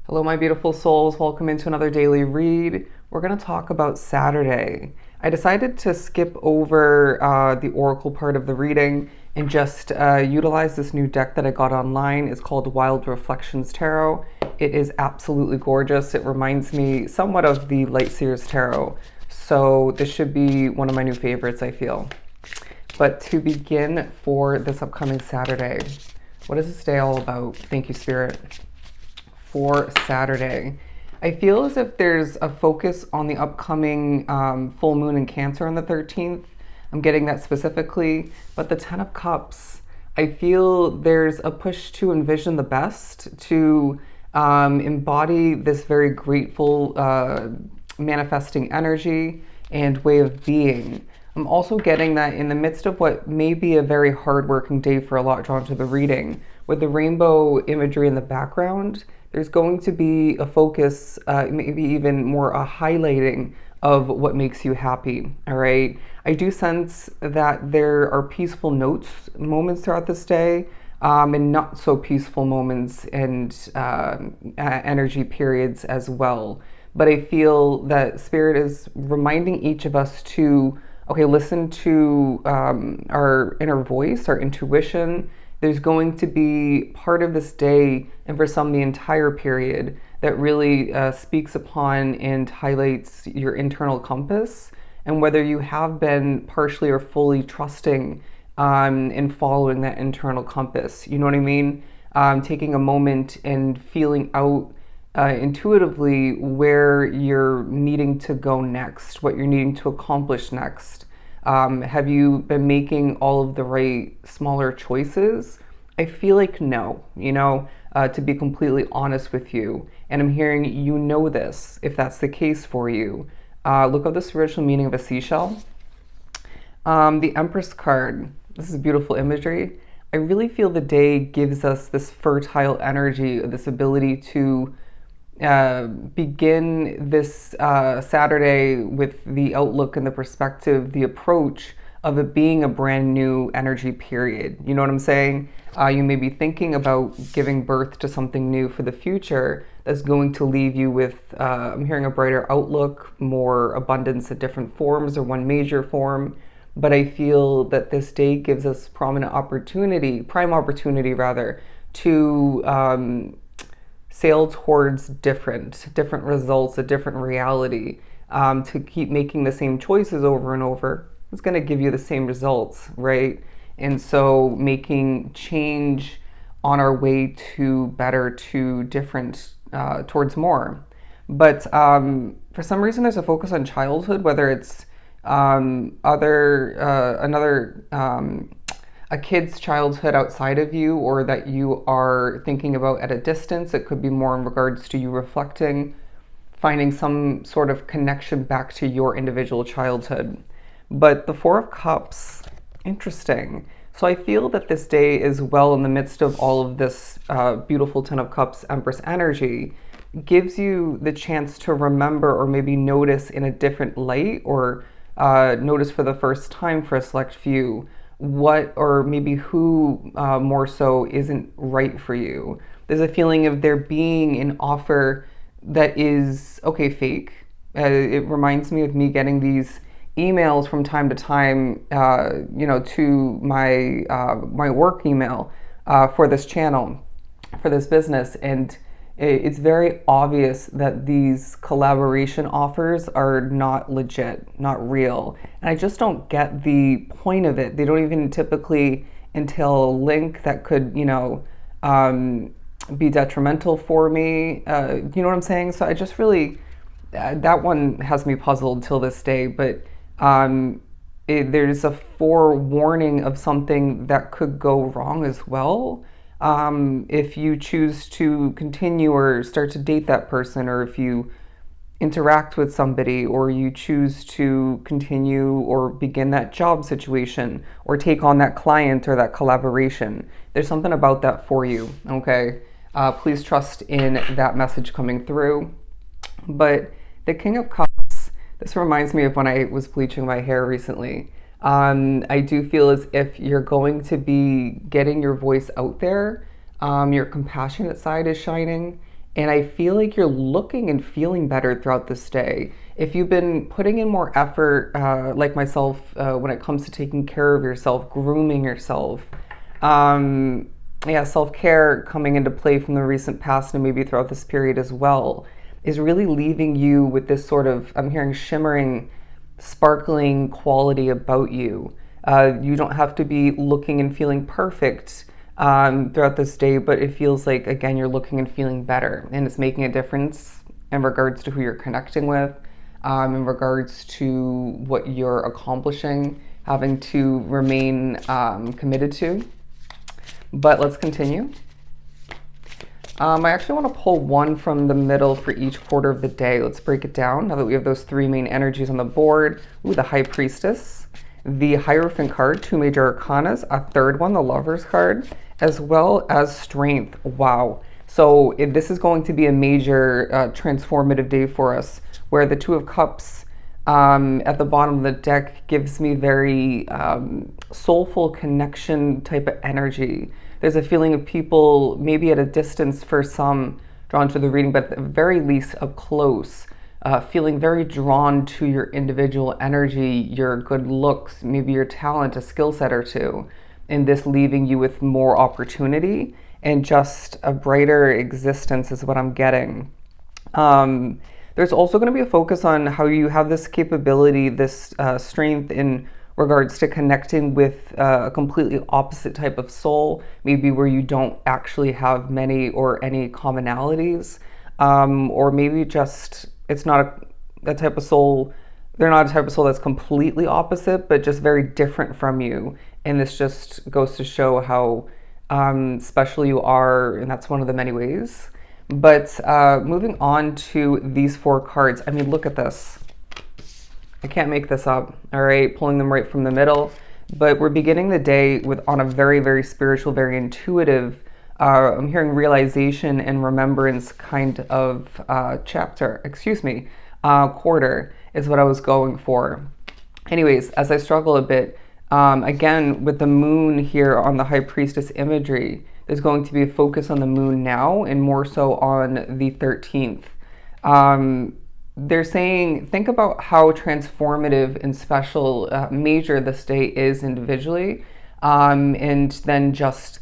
Hello, my beautiful souls. Welcome into another daily read. We're going to talk about Saturday. I decided to skip over the oracle part of the reading and just utilize this new deck that I got online. It's called Wild Reflections Tarot. It is absolutely gorgeous. It reminds me somewhat of the Light Seers Tarot. So this should be one of my new favorites, I feel. But to begin for this upcoming Saturday, what is this day all about? Thank you, Spirit. For Saturday, I feel as if there's a focus on the upcoming full moon in Cancer on the 13th. I'm getting that specifically, but the Ten of Cups, I feel there's a push to envision the best, to embody this very grateful manifesting energy and way of being. I'm also getting that in the midst of what may be a very hard-working day for a lot drawn to the reading, with the rainbow imagery in the background, there's going to be a focus, maybe even more a highlighting of what makes you happy, all right? I do sense that there are peaceful moments throughout this day, and not so peaceful moments and energy periods as well. But I feel that Spirit is reminding each of us to, okay, listen to our inner voice, our intuition. There's going to be part of this day, and for some the entire period, that really speaks upon and highlights your internal compass and whether you have been partially or fully trusting in following that internal compass. You know what I mean? Taking a moment and feeling out intuitively where you're needing to go next, what you're needing to accomplish next. Have you been making all of the right smaller choices? I feel like no, to be completely honest with you. And I'm hearing you know this, if that's the case for you. Look up the spiritual meaning of a seashell. The Empress card, this is beautiful imagery. I really feel the day gives us this fertile energy, this ability to begin this Saturday with the outlook and the perspective, the approach of it being a brand new energy period. You know what I'm saying? You may be thinking about giving birth to something new for the future that's going to leave you with, I'm hearing a brighter outlook, more abundance in different forms or one major form. But I feel that this day gives us prime opportunity rather, to sail towards different results, a different reality. To keep making the same choices over and over, it's going to give you the same results, right? And so making change on our way to better, to different, towards more. But for some reason, there's a focus on childhood, whether it's a kid's childhood outside of you, or that you are thinking about at a distance. It could be more in regards to you reflecting, finding some sort of connection back to your individual childhood. But the Four of Cups, interesting. So I feel that this day is well in the midst of all of this beautiful Ten of Cups Empress energy, gives you the chance to remember or maybe notice in a different light, or notice for the first time for a select few what or maybe who more so isn't right for you. There's a feeling of there being an offer that is, okay, fake. It reminds me of me getting these emails from time to time, to my work email for this channel, for this business. And it's very obvious that these collaboration offers are not legit, not real. And I just don't get the point of it. They don't even typically entail a link that could, be detrimental for me. You know what I'm saying? So I just really, that one has me puzzled till this day. But there's a forewarning of something that could go wrong as well. If you choose to continue or start to date that person, or if you interact with somebody, or you choose to continue or begin that job situation, or take on that client or that collaboration, there's something about that for you, okay? Please trust in that message coming through. But the King of Cups, this reminds me of when I was bleaching my hair recently. I do feel as if you're going to be getting your voice out there. Your compassionate side is shining, And I feel like you're looking and feeling better throughout this day. If you've been putting in more effort, like myself, when it comes to taking care of yourself, grooming yourself, um, yeah, self care coming into play from the recent past and maybe throughout this period as well, is really leaving you with this sort of, I'm hearing shimmering, sparkling quality about you. You don't have to be looking and feeling perfect throughout this day, but it feels like, again, you're looking and feeling better, and it's making a difference in regards to who you're connecting with, in regards to what you're accomplishing, having to remain committed to. But let's continue. I actually want to pull one from the middle for each quarter of the day. Let's break it down now that we have those three main energies on the board. Ooh, the High Priestess, the Hierophant card, two major arcanas, a third one, the Lover's card, as well as Strength. Wow. So this is going to be a major transformative day for us, where the Two of Cups at the bottom of the deck gives me very soulful connection type of energy. There's a feeling of people maybe at a distance for some drawn to the reading, but at the very least up close, feeling very drawn to your individual energy, your good looks, maybe your talent, a skill set or two, and this leaving you with more opportunity and just a brighter existence is what I'm getting. There's also going to be a focus on how you have this capability, this strength in regards to connecting with a completely opposite type of soul, maybe where you don't actually have many or any commonalities, or maybe just it's not a type of soul, they're not a type of soul that's completely opposite, but just very different from you. And this just goes to show how special you are, and that's one of the many ways. But moving on to these four cards, I mean, look at this. I can't make this up, all right? Pulling them right from the middle. But we're beginning the day with on a very, very spiritual, very intuitive, I'm hearing realization and remembrance kind of quarter is what I was going for. Anyways, as I struggle a bit, again, with the moon here on the High Priestess imagery, there's going to be a focus on the moon now and more so on the 13th. They're saying, think about how transformative and special, major this day is individually, and then just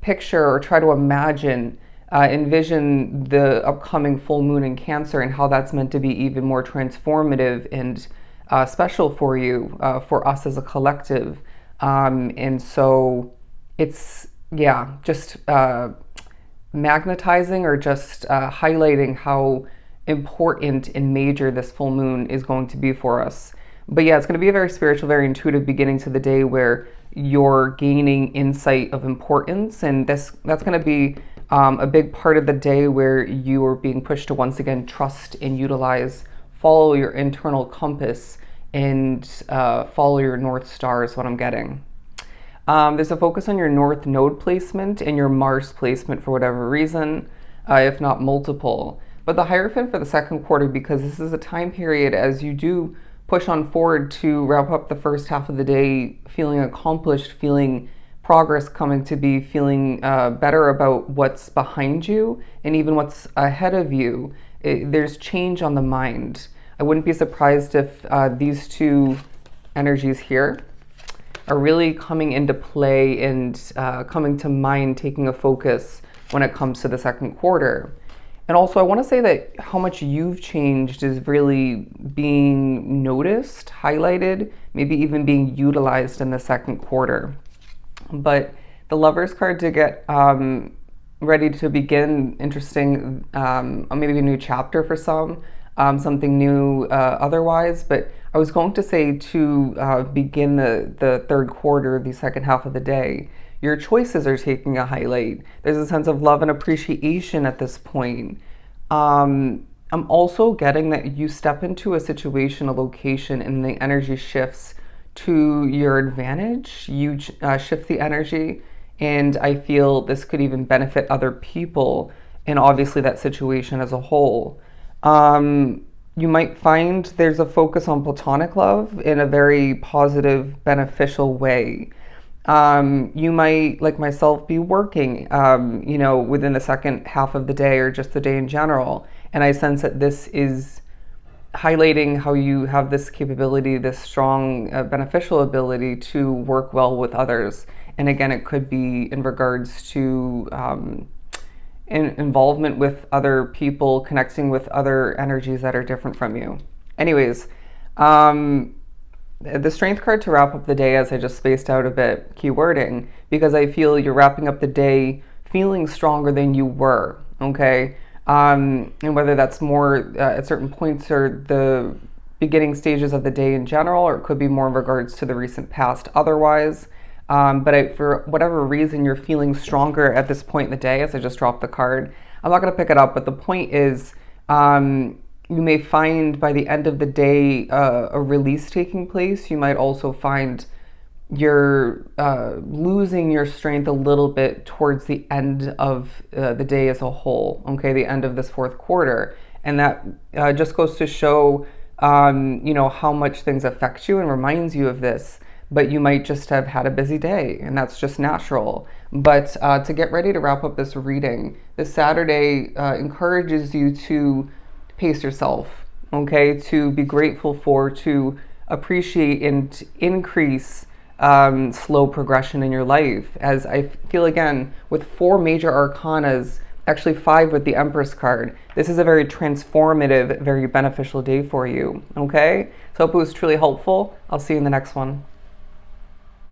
picture or try to imagine, envision the upcoming full moon in Cancer and how that's meant to be even more transformative and special for you, for us as a collective. And so it's, yeah, just magnetizing or just highlighting how important and major this full moon is going to be for us. But yeah, it's going to be a very spiritual, very intuitive beginning to the day where you're gaining insight of importance, and that's going to be a big part of the day where you are being pushed to once again trust and utilize, follow your internal compass, and follow your North Star is what I'm getting. There's a focus on your North Node placement and your Mars placement for whatever reason, if not multiple. But the Hierophant for the second quarter, because this is a time period as you do push on forward to wrap up the first half of the day feeling accomplished, feeling progress coming to be, feeling better about what's behind you and even what's ahead of you. There's change on the mind. I wouldn't be surprised if these two energies here are really coming into play and coming to mind, taking a focus when it comes to the second quarter. And also, I want to say that how much you've changed is really being noticed, highlighted, maybe even being utilized in the second quarter. But the Lover's card to get ready to begin, interesting, maybe a new chapter for some, something new otherwise. But I was going to say to begin the third quarter, the second half of the day, your choices are taking a highlight. There's a sense of love and appreciation at this point. I'm also getting that you step into a situation, a location, and the energy shifts to your advantage. You shift the energy, and I feel this could even benefit other people and obviously that situation as a whole. You might find there's a focus on platonic love in a very positive, beneficial way. You might, like myself, be working, within the second half of the day or just the day in general. And I sense that this is highlighting how you have this capability, this strong, beneficial ability to work well with others. And again, it could be in regards to involvement with other people, connecting with other energies that are different from you. Anyways, the strength card to wrap up the day, as I just spaced out a bit, keywording, because I feel you're wrapping up the day feeling stronger than you were, okay? And whether that's more at certain points or the beginning stages of the day in general, or it could be more in regards to the recent past otherwise. For whatever reason, you're feeling stronger at this point in the day, as I just dropped the card. I'm not going to pick it up, but the point is, you may find by the end of the day a release taking place. You might also find you're losing your strength a little bit towards the end of the day as a whole, okay, the end of this fourth quarter. And that just goes to show, how much things affect you and reminds you of this. But you might just have had a busy day, and that's just natural. But to get ready to wrap up this reading, this Saturday encourages you to pace yourself, okay, to be grateful for, to appreciate and increase slow progression in your life. As I feel, again, with 4 major arcanas, actually 5 with the Empress card, this is a very transformative, very beneficial day for you, okay? So I hope it was truly helpful. I'll see you in the next one.